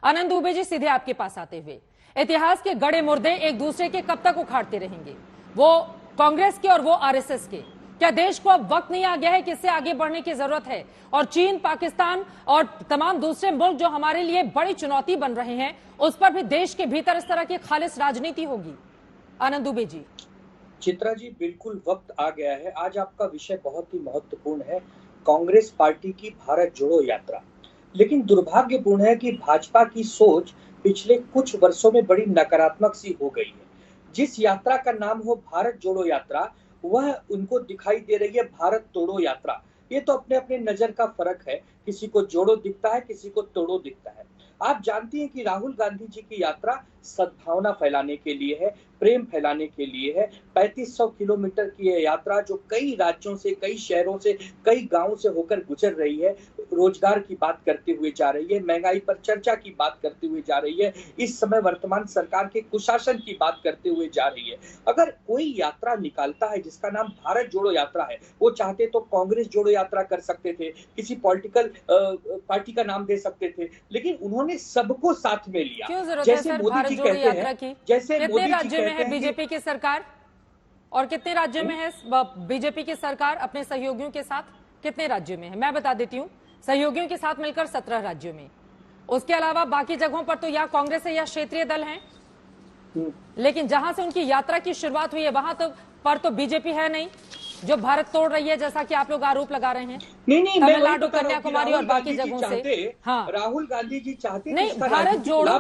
आनंद दुबे जी, सीधे आपके पास आते हुए, इतिहास के गड़े मुर्दे एक दूसरे के कब तक उखाड़ते रहेंगे, वो कांग्रेस के और वो आरएसएस के? क्या देश को अब वक्त नहीं आ गया है कि इससे आगे बढ़ने की जरूरत है? और चीन, पाकिस्तान और तमाम दूसरे मुल्क जो हमारे लिए बड़ी चुनौती बन रहे हैं, उस पर भी देश के भीतर इस तरह की खालिस राजनीति होगी? आनंद दुबे जी। चित्रा जी, बिल्कुल वक्त आ गया है। आज आपका विषय बहुत ही महत्वपूर्ण है, कांग्रेस पार्टी की भारत जोड़ो यात्रा। लेकिन दुर्भाग्यपूर्ण है कि भाजपा की सोच पिछले कुछ वर्षों में बड़ी नकारात्मक सी हो गई है। जिस यात्रा का नाम हो भारत जोड़ो यात्रा, वह उनको दिखाई दे रही है भारत तोड़ो यात्रा। ये तो अपने अपने नजर का फर्क है, किसी को जोड़ो दिखता है, किसी को तोड़ो दिखता है। आप जानती हैं कि राहुल गांधी जी की यात्रा सद्भावना फैलाने के लिए है, प्रेम फैलाने के लिए है। 3500 किलोमीटर की यह यात्रा जो कई राज्यों से, कई शहरों से, कई गांवों से होकर गुजर रही है, रोजगार की बात करते हुए जा रही है, महंगाई पर चर्चा की बात करते हुए जा रही है, इस समय वर्तमान सरकार के कुशासन की बात करते हुए जा रही है। अगर कोई यात्रा निकालता है जिसका नाम भारत जोड़ो यात्रा है, वो चाहते तो कांग्रेस जोड़ो यात्रा कर सकते थे, किसी पॉलिटिकल पार्टी का नाम दे सकते थे, लेकिन उन्होंने सबको साथ में लिया। क्यों जरूरत है सर भारत जोड़ो यात्रा की? कितने राज्यों में है बीजेपी की सरकार और कितने राज्यों में है बीजेपी की सरकार अपने सहयोगियों के साथ? कितने राज्यों में है? मैं बता देती हूँ, सहयोगियों के साथ मिलकर 17 राज्यों में। उसके अलावा बाकी जगहों पर तो या कांग्रेस है या क्षेत्रीय दल हैं, लेकिन जहां से उनकी यात्रा की शुरुआत हुई है वहां तो बीजेपी है नहीं, जो भारत तोड़ रही है, जैसा कि आप लोग आरोप लगा रहे हैं। नहीं, तमिलनाडु, कन्याकुमारी और बाकी जगहों से। हाँ, राहुल गांधी जी चाहते नहीं, भारत जोड़ो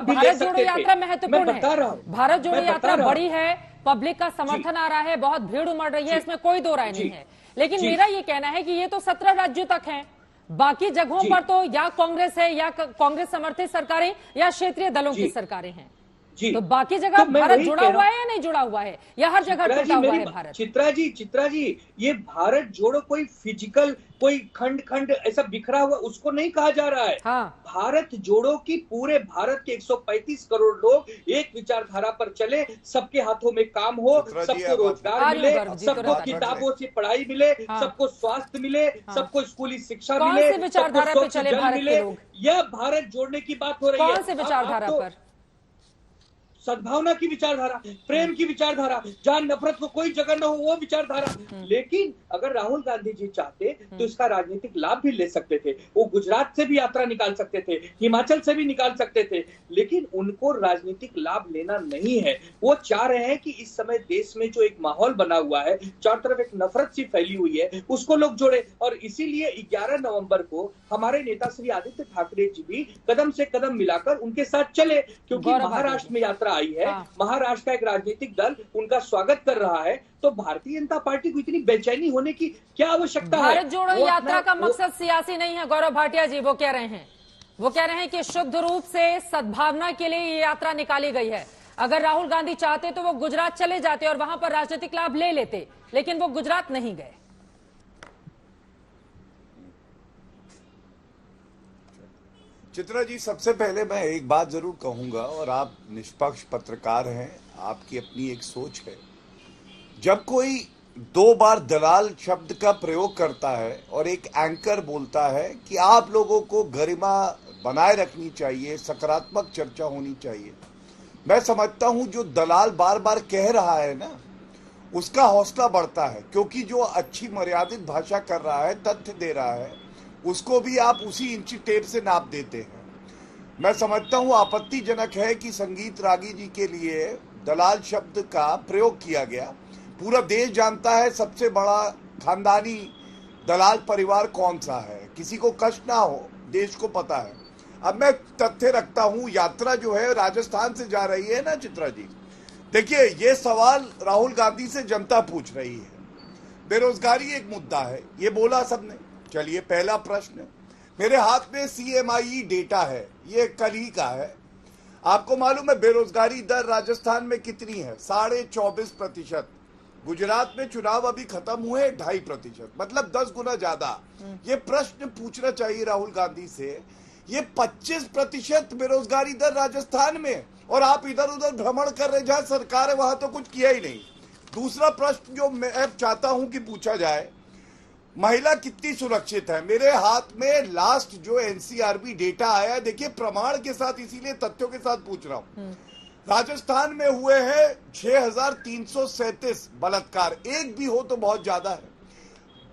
यात्रा महत्वपूर्ण है, भारत जोड़ो यात्रा बड़ी है, पब्लिक का समर्थन आ रहा है, बहुत भीड़ उमड़ रही है, इसमें कोई दो राय नहीं है। लेकिन मेरा ये कहना है कि ये तो 17 राज्यों तक है, बाकी जगहों पर तो या कांग्रेस है या कांग्रेस समर्थित सरकारें या क्षेत्रीय दलों की सरकारें हैं। तो बाकी जगह तो भारत जुड़ा हुआ है या नहीं जुड़ा हुआ है, या हर जगह टूटा हुआ है भारत? चित्रा जी, ये भारत जोड़ो कोई फिजिकल, कोई खंड खंड ऐसा बिखरा हुआ उसको नहीं कहा जा रहा है। हाँ। भारत जोड़ो की पूरे भारत के 135 करोड़ लोग एक विचारधारा पर चले, सबके हाथों में काम हो, सबको रोजगार मिले, सबको किताबों से पढ़ाई मिले, सबको स्वास्थ्य मिले, सबको स्कूली शिक्षा मिले, विचारधारा पे चले भारत के लोग? यह भारत जोड़ने की बात हो रही है। कौन से विचारधारा पर? सद्भावना की विचारधारा, प्रेम की विचारधारा, जहां नफरत को कोई जगह न हो, वो विचारधारा। लेकिन अगर राहुल गांधी जी चाहते तो इसका राजनीतिक लाभ भी ले सकते थे। वो गुजरात से भी यात्रा निकाल सकते थे, हिमाचल से भी निकाल सकते थे, लेकिन उनको राजनीतिक लाभ लेना नहीं है। वो चाह रहे हैं कि इस समय देश में जो एक माहौल बना हुआ है, चारों तरफ एक नफरत सी फैली हुई है, उसको लोग जोड़े। और इसीलिए 11 नवंबर को हमारे नेता श्री आदित्य ठाकरे जी भी कदम से कदम मिलाकर उनके साथ चले, क्योंकि महाराष्ट्र में यात्रा आई है। महाराष्ट्र का एक राजनीतिक दल उनका स्वागत कर रहा है, तो भारतीय जनता पार्टी को इतनी बेचैनी होने की क्या आवश्यकता है? भारत जोड़ो यात्रा का मकसद सियासी नहीं है, गौरव भाटिया जी। वो कह रहे हैं कि शुद्ध रूप से सद्भावना के लिए ये यात्रा निकाली गई है। अगर राहुल गांधी चाहते तो वो गुजरात चले जाते और वहां पर राजनीतिक लाभ ले लेते, लेकिन वो गुजरात नहीं गए। चित्रा जी, सबसे पहले मैं एक बात जरूर कहूंगा, और आप निष्पक्ष पत्रकार हैं, आपकी अपनी एक सोच है। जब कोई 2 बार दलाल शब्द का प्रयोग करता है और एक एंकर बोलता है कि आप लोगों को गरिमा बनाए रखनी चाहिए, सकारात्मक चर्चा होनी चाहिए, मैं समझता हूं जो दलाल बार बार कह रहा है ना, उसका हौसला बढ़ता है, क्योंकि जो अच्छी मर्यादित भाषा कर रहा है, तथ्य दे रहा है, उसको भी आप उसी इंची टेप से नाप देते हैं। मैं समझता हूं आपत्तिजनक है कि संगीत रागी जी के लिए दलाल शब्द का प्रयोग किया गया। पूरा देश जानता है सबसे बड़ा खानदानी दलाल परिवार कौन सा है, किसी को कष्ट ना हो, देश को पता है। अब मैं तथ्य रखता हूं, यात्रा जो है राजस्थान से जा रही है ना चित्रा जी, देखिए ये सवाल राहुल गांधी से जनता पूछ रही है। बेरोजगारी एक मुद्दा है, ये बोला सबने। चलिए, पहला प्रश्न, मेरे हाथ में CMIE डेटा है, ये कल ही का है। आपको मालूम है बेरोजगारी दर राजस्थान में कितनी है? 24.5%। गुजरात में चुनाव अभी खत्म हुए 2.5%, मतलब 10 गुना ज्यादा। ये प्रश्न पूछना चाहिए राहुल गांधी से। ये 25% बेरोजगारी दर राजस्थान में, और आप इधर उधर भ्रमण कर रहे, जहां सरकार है वहां तो कुछ किया ही नहीं। दूसरा प्रश्न जो मैं चाहता हूं कि पूछा जाए, महिला कितनी सुरक्षित है। मेरे हाथ में लास्ट जो एनसीआरबी डेटा आया है, देखिए प्रमाण के साथ, इसीलिए तथ्यों के साथ पूछ रहा हूं। राजस्थान में हुए हैं 6337 बलात्कार, एक भी हो तो बहुत ज्यादा है,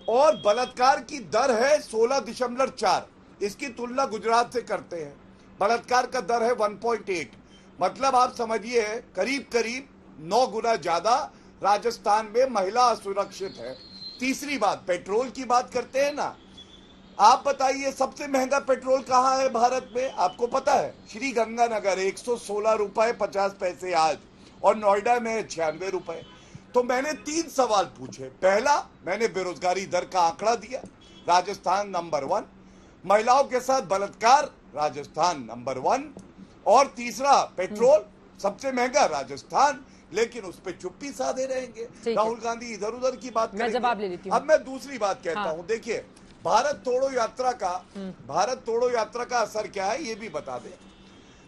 और बलात्कार की दर है 16.4। इसकी तुलना गुजरात से करते हैं, बलात्कार का दर है 1.8, मतलब आप समझिए करीब करीब 9 गुना ज्यादा राजस्थान में महिला असुरक्षित है। तीसरी बात, पेट्रोल की बात करते हैं ना, आप बताइए सबसे महंगा पेट्रोल कहां है भारत में, आपको पता है? श्री गंगानगर 116 रुपए 50 पैसे आज, और नोएडा में 96 रुपए। तो मैंने 3 सवाल पूछे। पहला, मैंने बेरोजगारी दर का आंकड़ा दिया, राजस्थान नंबर 1, महिलाओं के साथ बलात्कार राजस्थान नंबर 1, और तीसरा पेट्रोल सबसे महंगा राजस्थान, लेकिन उस पे चुप्पी साधे रहेंगे। राहुल गांधी इधर उधर की बात करेंगे। मैं जवाब ले लेती हूं। अब मैं दूसरी बात कहता हूं, देखिए भारत तोड़ो यात्रा का असर क्या है ये भी बता दें।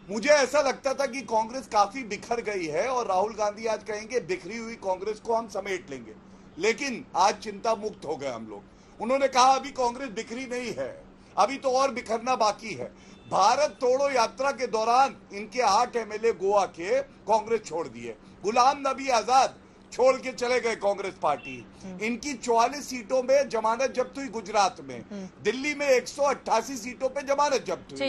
मुझे ऐसा लगता था कि कांग्रेस काफी बिखर गई है, और राहुल गांधी आज कहेंगे बिखरी हुई कांग्रेस को हम समेट लेंगे, लेकिन आज चिंता मुक्त हो गए हम लोग। उन्होंने कहा अभी कांग्रेस बिखरी नहीं है, अभी तो और बिखरना बाकी है। भारत तोड़ो यात्रा के दौरान इनके 8 एमएलए गोवा के कांग्रेस छोड़ दिए, गुलाम नबी आजाद छोड़ के चले गए कांग्रेस पार्टी। इनकी 44 सीटों में जमानत जब्त हुई गुजरात में, दिल्ली में 188 सीटों पे जमानत जब्त हुई।